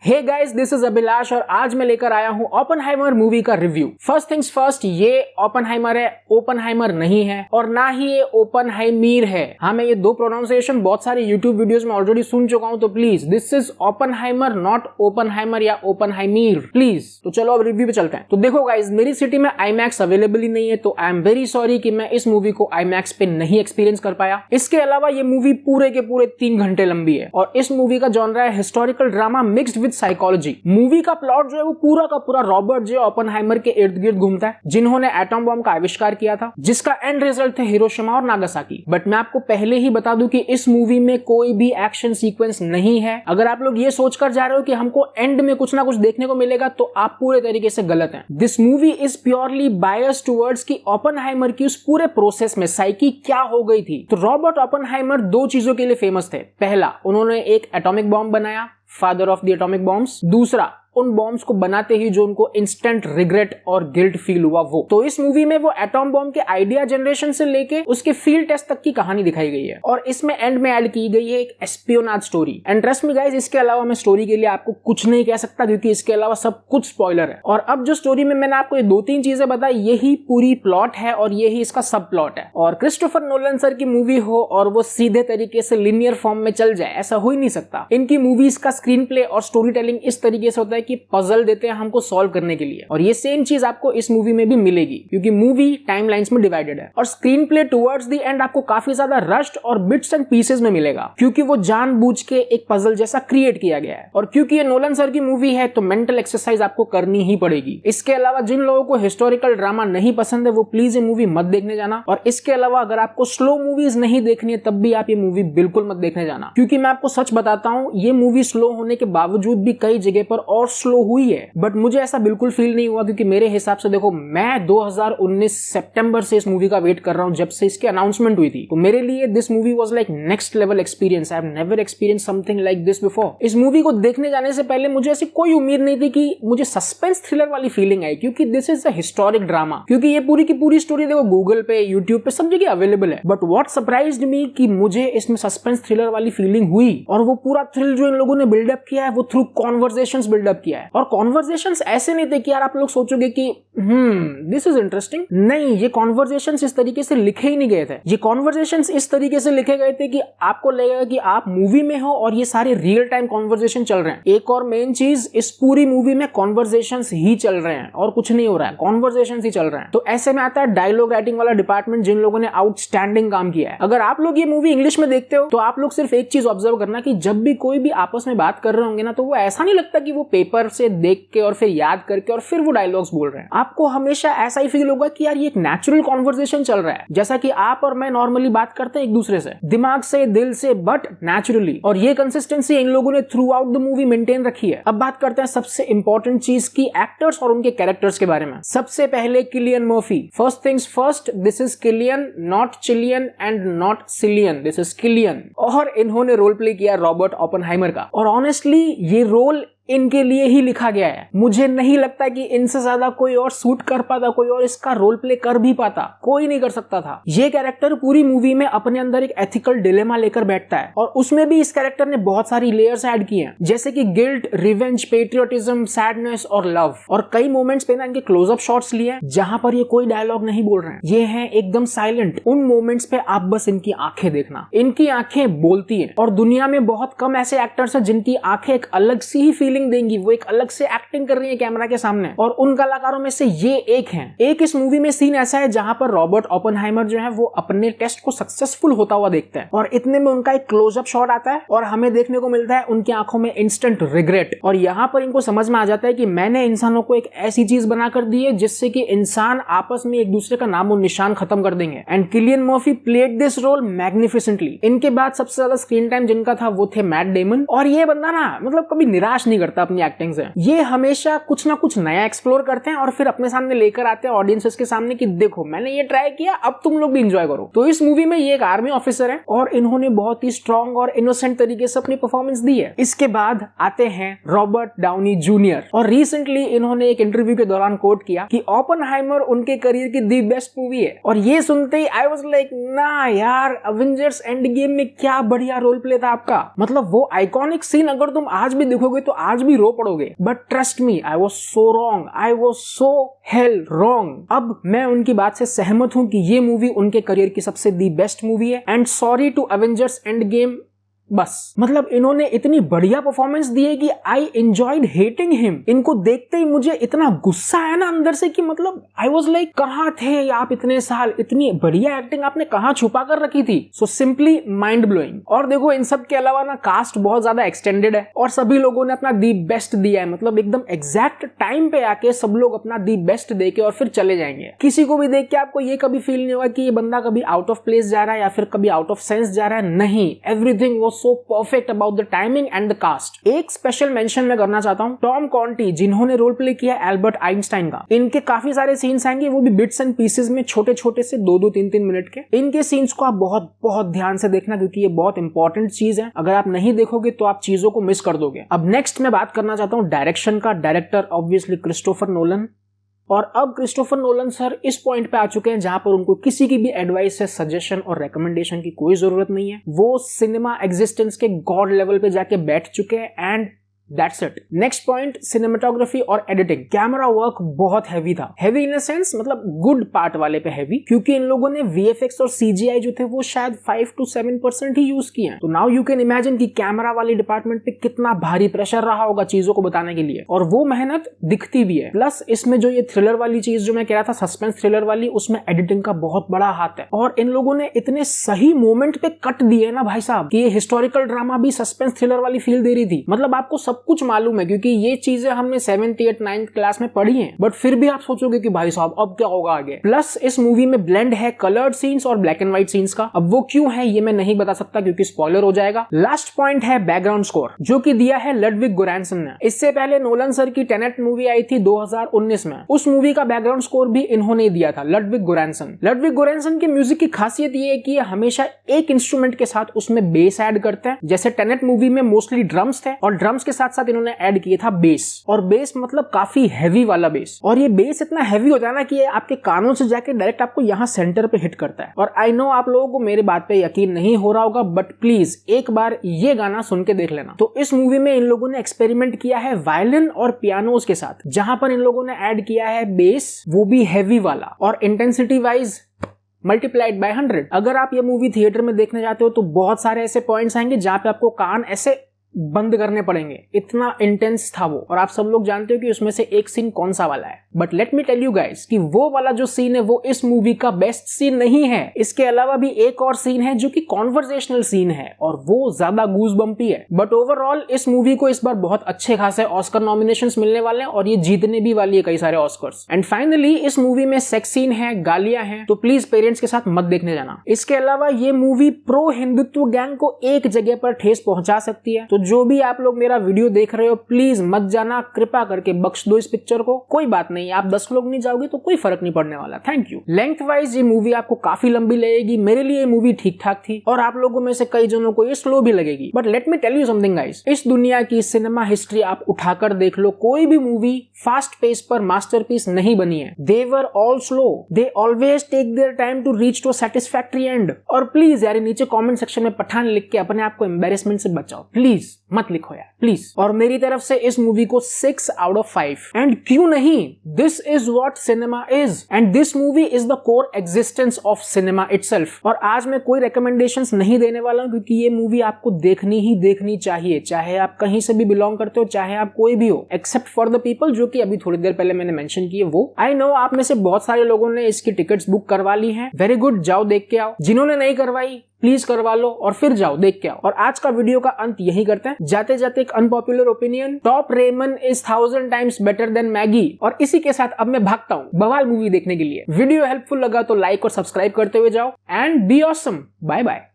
Hey guys, this is Abhilash और आज मैं लेकर आया हूं ओपेनहाइमर मूवी का रिव्यू। फर्स्ट थिंग्स फर्स्ट, ये ओपेनहाइमर है, ओपेनहाइमर नहीं है और ना ही ये ओपेनहाइमर है। हाँ, मैं ये दो प्रोनाउंसिएशन बहुत सारे यूट्यूब वीडियोस में ऑलरेडी सुन चुका हूं, तो please this is Oppenheimer not Oppenheimer या ओपेनहाइमर प्लीज। तो चलो अब रिव्यू पे चलते हैं। तो देखो गाइस, मेरी सिटी में आईमैक्स अवेलेबल ही नहीं है, तो आई एम वेरी सॉरी कि मैं इस मूवी को आईमैक्स पे नहीं एक्सपीरियंस कर पाया। इसके अलावा ये मूवी पूरे के पूरे 3 घंटे लंबी है और इस मूवी का जॉनरा है historical drama mixed with psychology. Movie का प्लॉट जो है वो पूरा का पूरा रॉबर्ट जे ओपेनहाइमर के इर्द गिर्द घूमता है, जिन्होंने एटम बम का आविष्कार किया था, जिसका एंड रिजल्ट थे हिरोशिमा और नागासाकी। बट मैं आपको पहले ही बता दूं कि इस मूवी में कोई भी एक्शन सीक्वेंस नहीं है। अगर आप लोग ये सोचकर जा रहे हो कि हमको एंड में कुछ ना कुछ देखने को मिलेगा, तो आप पूरे तरीके से गलत हैं। This movie is purely biased towards कि ओपेनहाइमर की उस पूरे प्रोसेस में साइकी क्या हो गई थी। तो रॉबर्ट ओपेनहाइमर 2 चीजों के लिए फेमस थे। पहला, उन्होंने एक एटॉमिक बॉम्ब बनाया, father of the atomic bombs. दूसरा, उन बॉम्ब्स को बनाते ही जो उनको इंस्टेंट रिग्रेट और गिल्ट फील हुआ वो। तो इस मूवी में वो एटॉम बॉम्ब के आइडिया जनरेशन से लेके उसके फील्ड टेस्ट तक की कहानी दिखाई गई है और इसमें एंड में ऐड की गई है एक espionage story. And trust me guys, इसके अलावा मैं स्टोरी के लिए आपको कुछ नहीं कह सकता, क्योंकि इसके अलावा सब कुछ स्पॉइलर है। और अब जो स्टोरी में मैंने आपको ये 2-3 चीजें बताई, यही पूरी प्लॉट है और यही इसका सब प्लॉट है। और क्रिस्टोफर नोलन सर की मूवी हो और वो सीधे तरीके से लिनियर फॉर्म में चल जाए, ऐसा हो ही नहीं सकता। इनकी मूवीज का स्क्रीन प्ले और स्टोरी टेलिंग इस तरीके से होता है कि पजल देते हैं हमको सॉल्व करने के लिए, और ये सेम चीज आपको इस मूवी में भी मिलेगी, क्योंकि मूवी टाइमलाइंस में डिवाइडेड है। और screen play towards the end आपको काफी ज्यादा रश्ड और बिट्स एंड पीसेस में मिलेगा, क्योंकि वो जानबूझ के एक पजल जैसा क्रिएट किया गया है। और क्योंकि ये नोलन सर की मूवी है, तो मेंटल एक्सरसाइज आपको करनी ही पड़ेगी। इसके अलावा जिन लोगों को हिस्टोरिकल ड्रामा नहीं पसंद है, वो प्लीज ये मूवी मत देखने जाना। और इसके अलावा अगर आपको स्लो मूवीज नहीं देखनी है, तब भी आप ये मूवी बिल्कुल मत देखने जाना, क्योंकि मैं आपको सच बताता हूं, ये मूवी स्लो होने के बावजूद भी कई जगह पर और स्लो हुई है। बट मुझे ऐसा बिल्कुल फील नहीं हुआ, क्योंकि मेरे हिसाब से देखो, मैं 2019 सितंबर से इस मूवी का वेट कर रहा हूं, जब से इसकी अनाउंसमेंट हुई थी। तो मेरे लिए this movie was like next level experience. I have never experience something like this before. इस मूवी को देखने जाने से पहले मुझे ऐसी कोई उम्मीद नहीं थी कि मुझे सस्पेंस थ्रिलर वाली फीलिंग आई, क्योंकि this is a historic drama. क्योंकि ये पूरी की पूरी स्टोरी देखो गूगल पे, यूट्यूब पे सब जगह अवेलेबल है। बट व्हाट सरप्राइज्ड मी कि मुझे इसमें सस्पेंस थ्रिलर वाली फीलिंग हुई, और वो पूरा थ्रिल जो इन लोगों ने बिल्डअप किया है, वो थ्रू कॉन्वर्सेशंस बिल्डअप किया है। और कॉन्वर्सेशंस ऐसे नहीं थे कि यार आप लोग सोचोगे कि दिस इज इंटरेस्टिंग। नहीं, ये कॉन्वर्सेशंस इस तरीके से लिखे ही नहीं गए थे। ये कॉन्वर्सेशंस इस तरीके से लिखे गए थे कि आपको लगेगा कि आप मूवी में हो और ये सारे रियल टाइम कॉन्वर्सेशन चल रहे हैं। एक और मेन चीज, इस पूरी मूवी में कॉन्वर्सेशंस ही चल रहे हैं और कुछ नहीं हो रहा है, कॉन्वर्सेशंस ही चल रहे हैं। तो ऐसे में आता है डायलॉग राइटिंग वाला डिपार्टमेंट, जिन लोगों ने आउटस्टैंडिंग काम किया है। अगर आप लोग ये मूवी इंग्लिश में देखते हो, तो आप लोग सिर्फ एक चीज ऑब्जर्व करना कि जब भी कोई भी आपस में बात कर रहे होंगे ना, तो वो ऐसा नहीं लगता कि वो पेपर से देख के और फिर याद करके और फिर वो डायलॉग्स बोल रहे हैं। आपको हमेशा ऐसा ही फील होगा कि यार ये एक नेचुरल कॉन्वर्सेशन चल रहा है, जैसा कि आप और मैं नॉर्मली बात करते हैं एक दूसरे से, दिमाग से, दिल से, बट नेचुरली। और ये कंसिस्टेंसी इन लोगों ने through out the movie maintain रखी है। अब बात करते हैं सबसे इंपॉर्टेंट चीज की, एक्टर्स और उनके कैरेक्टर्स के बारे में। सबसे पहले Cillian Murphy. First things first, this is Cillian, not Chillian and not Sillian, this is Cillian. और इन्होंने रोल प्ले किया रॉबर्ट ओपेनहाइमर का, और ऑनेस्टली ये रोल इनके लिए ही लिखा गया है। मुझे नहीं लगता कि इनसे ज्यादा कोई और सूट कर पाता, कोई और इसका रोल प्ले कर भी पाता, कोई नहीं कर सकता था। ये कैरेक्टर पूरी मूवी में अपने अंदर एक एथिकल डिलेमा लेकर बैठता है, और उसमें भी इस कैरेक्टर ने बहुत सारी लेयर्स ऐड की हैं, जैसे कि गिल्ट, रिवेंज, पेट्रियोटिज्म, सैडनेस और लव। और कई मोमेंट्स पे ना इनके क्लोजअप शॉट्स लिए हैं, जहां पर ये कोई डायलॉग नहीं बोल रहे हैं, ये हैं एकदम साइलेंट। उन मोमेंट्स पे आप बस इनकी आंखें देखना, इनकी आंखें बोलती हैं। और दुनिया में बहुत कम ऐसे एक्टर्स हैं जिनकी आंखें एक अलग सी ही फीलिंग देंगी, वो एक अलग से एक्टिंग कर रही है कैमरा के सामने, और उन कलाकारों में से ये एक हैं। एक इस मूवी में सीन ऐसा है जहां पर रॉबर्ट ओपेनहाइमर जो है वो अपने टेस्ट को सक्सेसफुल होता हुआ देखते हैं, और इतने में उनका एक क्लोजअप शॉट आता है और हमें देखने को मिलता है उनकी आंखों में इंस्टेंट रिग्रेट। और यहां पर इनको समझ में आ जाता है कि मैंने इंसानों को एक ऐसी चीज बनाकर दी है जिससे कि इंसान आपस में एक दूसरे का नामो निशान खत्म कर देंगे। And Cillian Murphy played this role magnificently. इनके बाद सबसे ज्यादा स्क्रीन टाइम जिनका था वो थे मैट डेमन, और ये बंदा ना मतलब कभी निराश नहीं करता अपनी एक्टिंग से। ये हमेशा कुछ ना कुछ नया एक्सप्लोर करते हैं और फिर अपने सामने लेकर आते हैं ऑडियंसेस के सामने कि देखो मैंने ये ट्राई किया, अब तुम लोग भी एंजॉय करो। तो इस मूवी में ये एक आर्मी ऑफिसर है और इन्होंने बहुत ही स्ट्रॉन्ग और इनोसेंट तरीके से अपनी परफॉर्मेंस दी है। इसके बाद आते हैं रॉबर्ट डाउनी जूनियर, और रिसेंटली इन्होंने एक इंटरव्यू के दौरान कोट किया कि ओपेनहाइमर उनके करियर की दी बेस्ट मूवी है। और ये सुनते ही आई वाज लाइक, ना यार, अवेंजर्स एंड गेम में क्या बढ़िया रोल प्ले था आपका। मतलब वो आइकॉनिक सीन अगर तुम आज भी देखोगे तो आज आज भी रो पड़ोगे, but trust me I was so wrong, I was so hell wrong. अब मैं उनकी बात से सहमत हूं कि ये मूवी उनके करियर की सबसे दी बेस्ट मूवी है। And sorry to Avengers endgame, बस मतलब इन्होंने इतनी बढ़िया परफॉर्मेंस दी है कि आई एंजॉयड हेटिंग हिम। इनको देखते ही मुझे इतना गुस्सा आया ना अंदर से कि मतलब आई वाज लाइक कहां थे आप इतने साल, इतनी बढ़िया एक्टिंग आपने कहां छुपा कर रखी थी। So simply mind blowing. और देखो इन सब के अलावा ना कास्ट बहुत ज्यादा एक्सटेंडेड है और सभी लोगों ने अपना दी बेस्ट दिया है, मतलब एकदम एग्जैक्ट टाइम पे आके सब लोग अपना दी बेस्ट दे के और फिर चले जाएंगे। किसी को भी देख के आपको ये कभी फील नहीं होगा कि ये बंदा कभी आउट ऑफ प्लेस जा रहा है या फिर कभी आउट ऑफ सेंस जा रहा है। नहीं, everything was so perfect about the timing and the cast. एक स्पेशल मेंशन मैं करना चाहता हूं टॉम कॉन्टी, जिन्होंने रोल प्ले किया एल्बर्ट आइंस्टाइन का। इनके काफी सारे सीन्स आएंगे, वो भी बिट्स एंड पीसेस में, छोटे छोटे से 2-2, 3-3 मिनट के। इनके सीन्स को आप बहुत बहुत ध्यान से देखना क्योंकि ये बहुत इंपॉर्टेंट चीज है। अगर आप नहीं देखोगे तो आप चीजों को मिस कर दोगे। अब नेक्स्ट मैं बात करना चाहता हूं डायरेक्शन का। Director obviously Christopher Nolan. और अब क्रिस्टोफर नोलन सर इस पॉइंट पे आ चुके हैं जहां पर उनको किसी की भी एडवाइस से, सजेशन और रेकमेंडेशन की कोई जरूरत नहीं है। वो सिनेमा एग्जिस्टेंस के गॉड लेवल पे जाके बैठ चुके हैं and That's it. Next point, cinematography और एडिटिंग। कैमरा वर्क बहुत हैवी था। हैवी इन द सेंस मतलब गुड पार्ट वाले पे हैवी, क्योंकि इन लोगों ने VFX और CGI जो थे वो शायद 5 to 7% ही यूज किए हैं। तो नाउ यू कैन इमेजिन कि कैमरा वाली डिपार्टमेंट पे कितना भारी प्रेशर रहा होगा चीजों को बताने के लिए, और वो मेहनत दिखती भी है। प्लस इसमें जो ये थ्रिलर वाली चीज जो मैं कह रहा था, सस्पेंस थ्रिलर वाली, उसमें एडिटिंग का बहुत बड़ा हाथ है। और इन लोगों ने इतने सही मोमेंट पे कट दिए ना भाई साहब कि ये हिस्टोरिकल ड्रामा भी सस्पेंस थ्रिलर वाली फील दे रही थी। मतलब आपको सब कुछ मालूम है क्योंकि ये चीजें हमने 7th 8th 9th क्लास में पढ़ी हैं, बट फिर भी आप सोचोगे कि भाई साहब अब क्या होगा आगे। प्लस इस मूवी में ब्लेंड है कलर्ड सीन्स और ब्लैक एंड व्हाइट सीन्स का। अब वो क्यों है ये मैं नहीं बता सकता क्योंकि स्पॉइलर हो जाएगा। लास्ट पॉइंट है बैकग्राउंड स्कोर, जो कि दिया है लडविग गोरांसन ने। इससे पहले नोलन सर की टेनेट मूवी आई थी 2019 में, उस मूवी का बैकग्राउंड स्कोर भी इन्होंने दिया था, लडविग गोरांसन। लडविग गोरांसन की म्यूजिक की खासियत ये है कि ये हमेशा एक इंस्ट्रूमेंट के साथ उसमें बेस ऐड करते हैं। जैसे टेनेट मूवी में मोस्टली ड्रम्स थे और ड्रम्स के साथ साथ इन्होंने ऐड किया था बेस, और बेस मतलब काफी हैवी वाला बेस। और ये बेस इतना हैवी होता है ना कि ये आपके कानों से जाके डायरेक्ट आपको यहाँ सेंटर पे हिट करता है। और आई नो आप लोगों को मेरे बात पे यकीन नहीं हो रहा होगा, बट प्लीज एक बार ये गाना सुन के देख लेना। तो इस मूवी में इन लोगों ने एक्सपेरिमेंट किया है वायलिन और पियानोज के साथ, जहां पर इन लोगों ने ऐड किया है बेस, वो भी हैवी वाला, और इंटेंसिटी वाइज मल्टीप्लाइड बाय 100। अगर आप ये मूवी थिएटर में देखने जाते हो तो बहुत सारे ऐसे पॉइंट्स आएंगे जहां पे आपको कान ऐसे बंद करने पड़ेंगे, इतना इंटेंस था वो। और आप सब लोग जानते हो कि उसमें से एक सीन कौन सा वाला है, but let me tell you guys कि वो वाला जो सीन है वो इस मूवी का बेस्ट सीन नहीं है। इसके अलावा भी एक और सीन है जो कि कॉन्वर्सेशनल सीन है और वो ज्यादा गूज बम्पी है। बट ओवरऑल इस मूवी को इस बार बहुत अच्छे खासे ऑस्कर नॉमिनेशंस मिलने वाले हैं और ये जीतने भी वाली है कई सारे ऑस्कर्स। एंड फाइनली इस मूवी में सेक्स सीन है, गालियां हैं, तो प्लीज पेरेंट्स के साथ मत देखने जाना। इसके अलावा ये मूवी प्रो हिंदुत्व गैंग को एक जगह पर ठेस पहुंचा सकती है। तो जो भी आप लोग मेरा वीडियो देख रहे हो प्लीज मत जाना, कृपा करके बख्श दो इस पिक्चर को। कोई बात नहीं, आप 10 लोग नहीं जाओगे तो कोई फर्क नहीं पड़ने वाला। Thank you. लेंथ वाइज ये मूवी आपको काफी लंबी लगेगी, मेरे लिए ये मूवी ठीक ठाक थी और आप लोगों में से कई जनों को ये स्लो भी लगेगी। But let me tell you something guys, इस दुनिया की सिनेमा हिस्ट्री आप उठाकर देख लो, कोई भी मूवी फास्ट पेस पर मास्टरपीस नहीं बनी है। They were all slow, they always take their time to reach to satisfactory end. और प्लीज यार नीचे कमेंट सेक्शन में पठान लिख के अपने आप को एम्बैरेसमेंट से बचाओ, प्लीज मत लिखो यार प्लीज। और मेरी तरफ से इस मूवी को 6 out of 5। एंड क्यों नहीं, this is what cinema is and this movie is the core existence of cinema itself. और आज मैं कोई रिकमेंडेशंस नहीं देने वाला हूं क्योंकि ये मूवी आपको देखनी ही देखनी चाहिए, चाहे आप कहीं से भी बिलोंग करते हो, चाहे आप कोई भी हो, एक्सेप्ट फॉर द पीपल जो कि अभी थोड़ी देर पहले मैंने मेंशन किए वो। आई नो आप में से बहुत सारे लोगों ने इसकी टिकट्स बुक करवा ली हैं, वेरी गुड, जाओ देख के आओ। जिन्होंने नहीं करवाई प्लीज करवा लो और फिर जाओ देख के आओ। और आज का वीडियो का अंत यही करते हैं, जाते जाते एक unpopular opinion, top Ramon is 1000 times better than Maggi. और इसी के साथ अब मैं भागता हूँ बवाल मूवी देखने के लिए। वीडियो हेल्पफुल लगा तो लाइक और सब्सक्राइब करते हुए जाओ and be awesome. Bye bye.